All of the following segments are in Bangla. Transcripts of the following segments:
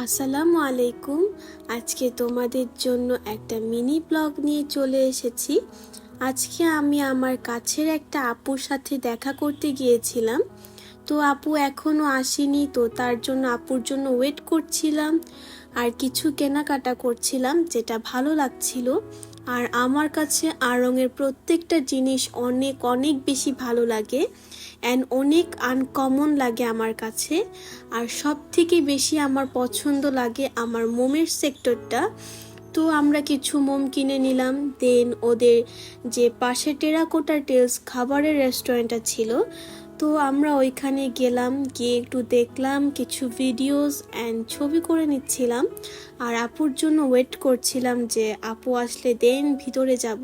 আসসালামু আলাইকুম। আজকে তোমাদের জন্য একটা মিনি ব্লগ নিয়ে চলে এসেছি। আজকে আমি আমার কাছের একটা আপুর সাথে দেখা করতে গিয়েছিলাম। তো আপু এখনো আসেনি, তো তার জন্য আপুর জন্য ওয়েট করছিলাম আর কিছু কেনাকাটা করছিলাম যেটা ভালো লাগছিল। আর আমার কাছে আড়ংয়ের প্রত্যেকটা জিনিস অনেক অনেক বেশি ভালো লাগে অ্যান্ড অনেক আনকমন লাগে আমার কাছে। আর সব থেকে বেশি আমার পছন্দ লাগে আমার মোমের সেক্টরটা। তো আমরা কিছু মোম কিনে নিলাম। দেন ওদের যে পাশে টেরাকোটা টেলস খাবারের রেস্টুরেন্টটা ছিল, তো আমরা ওইখানে গেলাম, গিয়ে একটু দেখলাম, কিছু ভিডিওস অ্যান্ড ছবি করে নিচ্ছিলাম। আর আপুর জন্য ওয়েট করছিলাম যে আপু আসলে দেন ভিতরে যাব।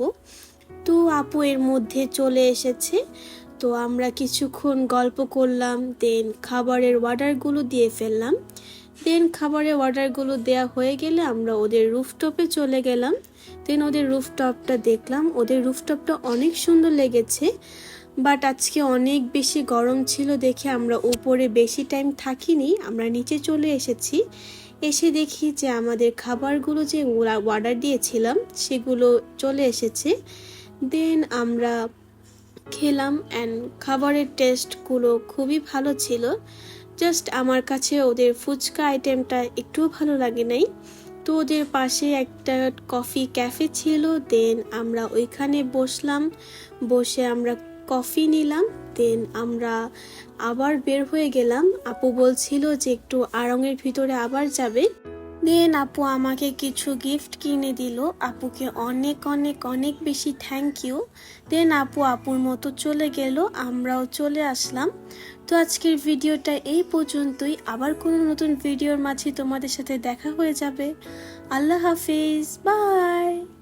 তো আপু এর মধ্যে চলে এসেছে। তো আমরা কিছুক্ষণ গল্প করলাম, দেন খাবারের অর্ডারগুলো দিয়ে ফেললাম। দেন খাবারের অর্ডারগুলো দেয়া হয়ে গেলে আমরা ওদের রুফটপে চলে গেলাম। দেন ওদের রুফটপটা দেখলাম, ওদের রুফটপটা অনেক সুন্দর লেগেছে। বাট আজকে অনেক বেশি গরম ছিল দেখে আমরা উপরে বেশি টাইম থাকিনি, আমরা নিচে চলে এসেছি। এসে দেখি যে আমাদের খাবারগুলো যে অর্ডার দিয়েছিলাম সেগুলো চলে এসেছে। দেন আমরা খেলাম অ্যান্ড খাবারের টেস্টগুলো খুবই ভালো ছিল। জাস্ট আমার কাছে ওদের ফুচকা আইটেমটা একটুও ভালো লাগে নাই। তো ওদের পাশে একটা কফি ক্যাফে ছিল, দেন আমরা ওইখানে বসলাম, বসে আমরা কফি নিলাম। দেন আমরা আবার বের হয়ে গেলাম। আপু বলছিল যে একটু আড়ংয়ের ভিতরে আবার যাবে। দেন আপু আমাকে কিছু গিফট কিনে দিল। আপুকে অনেক অনেক অনেক বেশি থ্যাংক ইউ। দেন আপুর মতো চলে গেল, আমরাও চলে আসলাম। তো আজকের ভিডিওটা এই পর্যন্তই। আবার কোনো নতুন ভিডিওর মাঝে তোমাদের সাথে দেখা হয়ে যাবে। আল্লাহ হাফিজ, বাই।